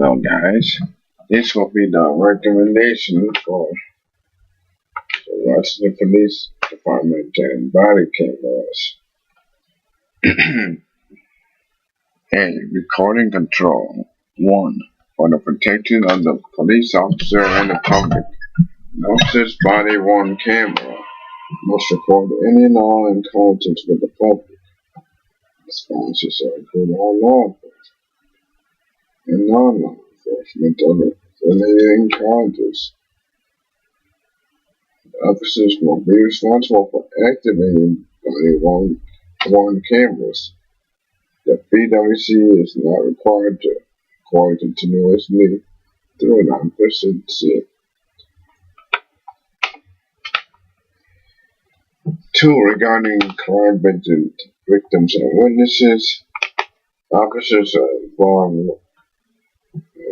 Hello guys, this will be the recommendation for the Rochester Police Department and body cameras. A. Recording control. 1. For the protection of the police officer and the public. The officer's body-worn camera must record any and all encounters with the public. Responses are included all law enforcement and non-law enforcement of the related encounters. Officers will be responsible for activating body-worn cameras. The PWC is not required to record continuously through an unprecedented. 2. Regarding crime victims and witnesses, officers are informed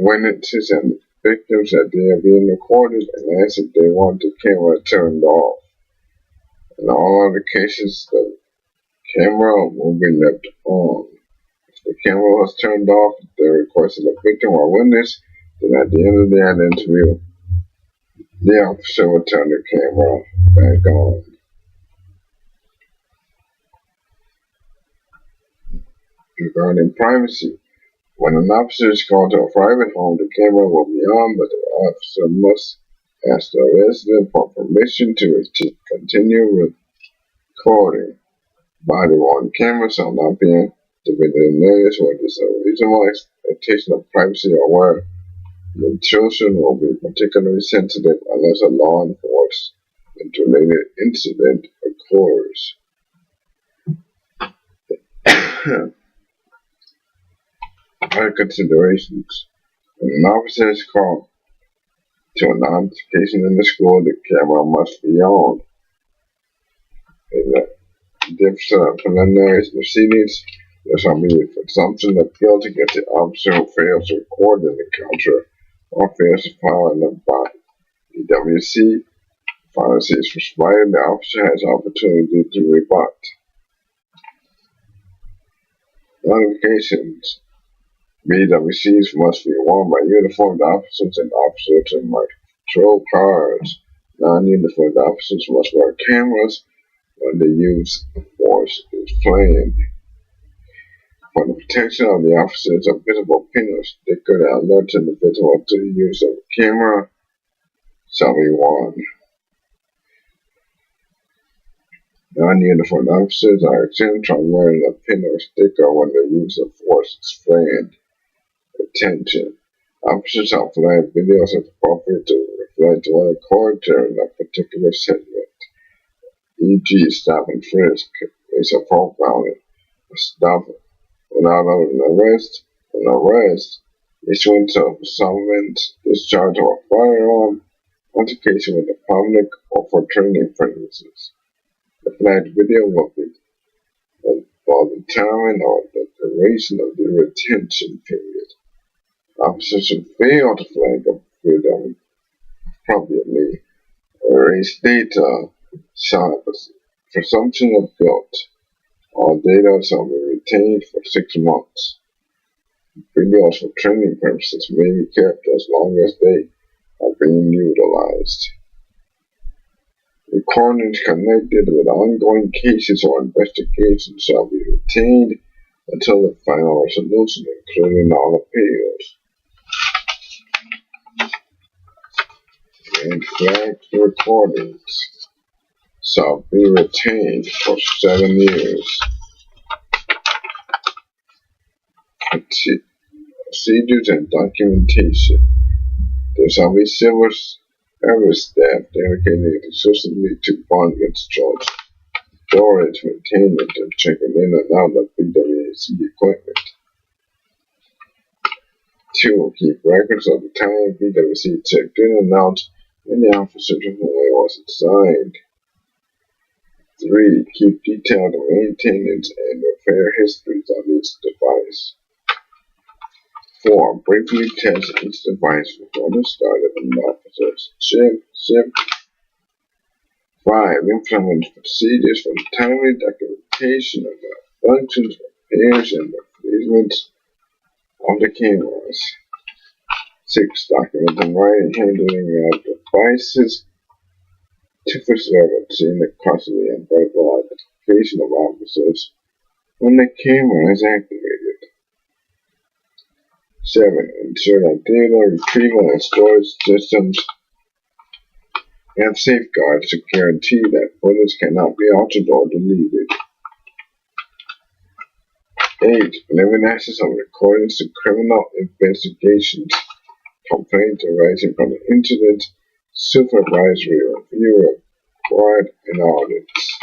witnesses and victims that they are being recorded and ask if they want the camera turned off. In all other cases, the camera will be left on. If the camera was turned off at the request of the victim or witness, then at the end of the interview, the officer will turn the camera back on. Regarding privacy, when an officer is called to a private home, the camera will be on, but the officer must ask the resident for permission to continue recording. Body-worn cameras are not being activated in areas where there is a reasonable expectation of privacy or where the children will be particularly sensitive unless a law enforcement related incident occurs. Other considerations. When an officer is called to an altercation in the school, the camera must be on. In the preliminary proceedings, there shall be a presumption of guilt against the officer who fails to record an encounter or fails to file a body. PWC policy is provided the officer has opportunity to rebut. Notifications. BWCs must be worn by uniformed officers and officers in patrol cars. Non-uniformed officers must wear cameras when the use of force is planned. For the protection of the officers, a visible pin sticker that alerts individuals to the use of a camera shall be worn. Non-uniformed officers are exempt from wearing a pin or sticker when the use of force is planned. Attention. Officers shall flag videos as appropriate to reflect what occurred during a particular segment, e.g. stop and frisk, racial profiling, a stop without an arrest, issuance of summons, discharge of a firearm, altercation with the public, or for training purposes. The flagged video will be for the time or the duration of the retention period. Officers who fail to flag a video appropriately or erase data shall have a presumption of guilt. All data shall be retained for 6 months. Videos for training purposes may be kept as long as they are being utilized. Recordings connected with ongoing cases or investigations shall be retained until the final resolution, including all appeals. And flagged recordings shall be retained for 7 years. Procedures and documentation. There shall be civil service staff dedicated exclusively to bond discharge, storage, maintenance, and checking in and out of PWC equipment. 2. Keep records of the time PWC checked in and out and the officer to whom it was assigned. 3. Keep detailed maintenance and repair histories on each device. 4. Briefly test each device before the start of an officer's shift. 5. Implement procedures for the timely documentation of the functions, repairs, and replacements of the cameras. 6. Document the right handling of devices to facilitate in the custody and verbal identification of officers when the camera is activated. 7. Ensure that data retrieval and storage systems have safeguards to guarantee that footage cannot be altered or deleted. 8. Limit access of recordings to criminal investigations, complaints arising from the incident, supervisory review required, and audits.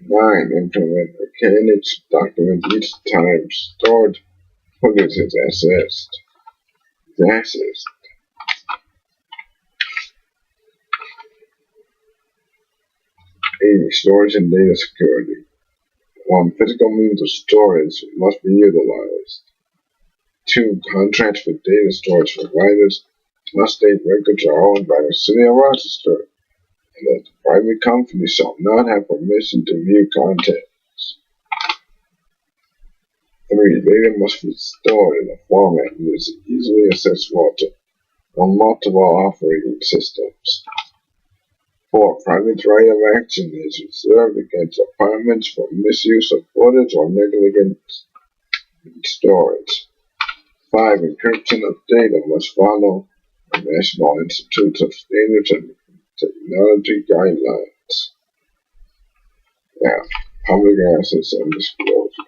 9. Implement mechanics to document each time stored footage is accessed. 8. Storage and data security. 1. Physical means of storage must be utilized. 2. Contracts with data storage providers must state records are owned by the City of Rochester, and that the private company shall not have permission to view contents. 3. Data must be stored in a format that is easily accessible on multiple operating systems. 4. Private right of action is reserved against departments for misuse of footage or negligence in storage. 5. Encryption of data must follow the National Institute of Standards and Technology guidelines. F. Public access and disclosure.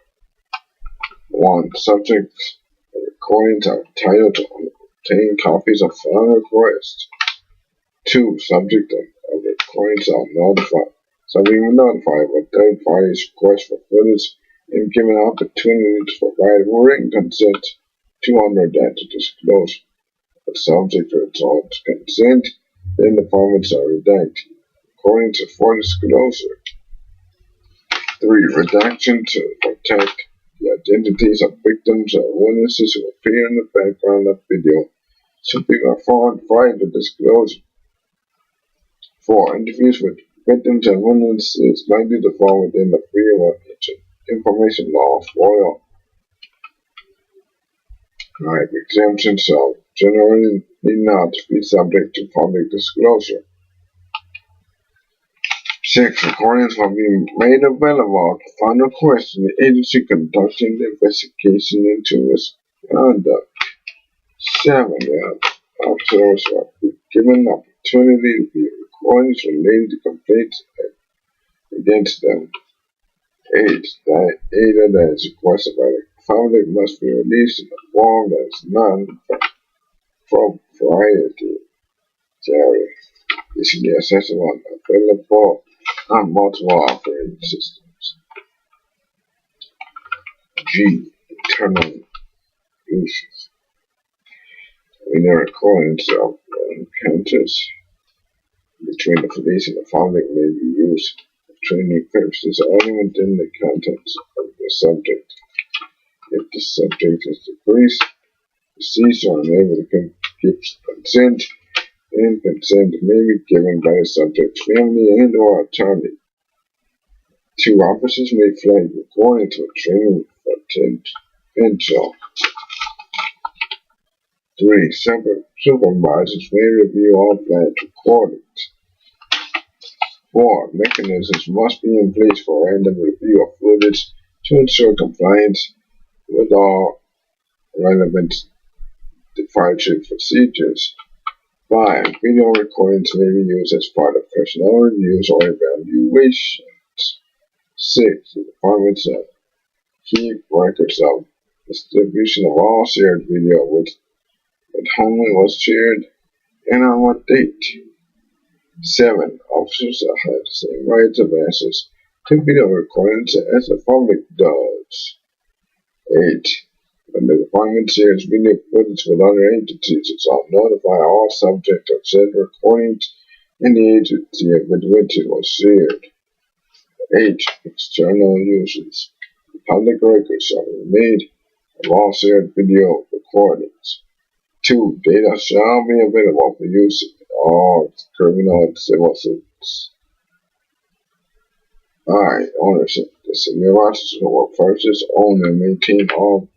1. Subjects of recordings are entitled to obtain copies of file requests. 2. Subject of recordings are notified of a third party's request for footage and given opportunity to provide written consent to under that to disclose the subject or its own consent, then the formats are redacted according to for disclosure. 3. Redaction to protect the identities of victims or witnesses who appear in the background of video should be performed prior to disclosure. 4. Interviews with victims and witnesses likely to fall within the Freedom of Information Law FOIA. 5. Exemptions shall generally not be subject to public disclosure. 6. Recordings will be made available upon request to the agency conducting the investigation into its conduct. 7. Officers will be given the opportunity to view recordings related to complaints against them. 8. The data that is requested by the public must be released in a form that is non-proprietary. It should be accessible and available on multiple operating systems. G. Internal uses. Video recordings of encounters between the police and the public may be used for training purposes only within the contents of the subject. If the subject is deceased, deceased or unable to give consent, and consent may be given by the subject's family and or attorney. 2. Officers may flag recording to a training potential. 3. Supervisors may review all flagged recordings. 4. Mechanisms must be in place for random review of footage to ensure compliance with all relevant departure procedures. 5. Video recordings may be used as part of personnel reviews or evaluations. 6. The departments keep records of distribution of all shared video with whom it was shared and on what date. 7. Officers have the same rights of access to video recordings as the public does. 8. When the department shares video footage with other entities, it shall notify all subjects of said recordings and the agency with which it was shared. 8. External uses. Public records shall be made of all shared video recordings. 2. Data shall be available for use in all criminal and civil suits. 5. Ownership. The City of Rochester will purchase, own, and maintain all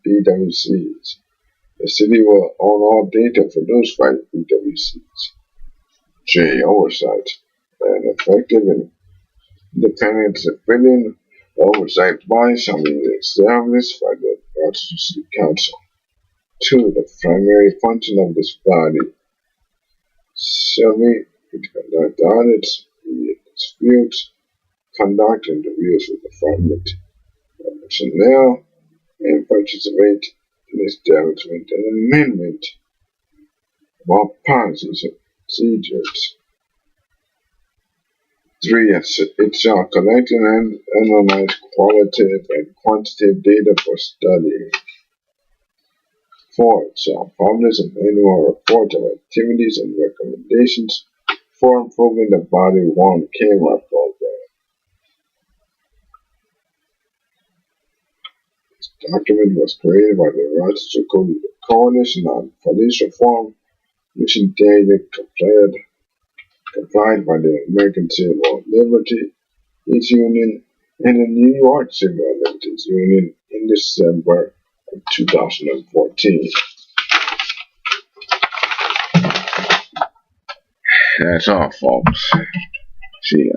PWCs. The city will own all data produced by PWCs. J. Oversight. An effective and independent civilian oversight body shall be established by the Rochester City Council. 2. The primary function of this body shall be to conduct audits, mediate disputes, conduct interviews with department personnel, and participate in the establishment and amendment of all policies and procedures. 3. It shall collect and analyze qualitative and quantitative data for study. 4. It shall publish an annual report of activities and recommendations for improving the body-worn camera program. This document was created by the Rochester Coalition on Police Reform, which intended complied by the American Civil Liberties Union and the New York Civil Liberties Union in December of 2014. That's all, folks. See ya.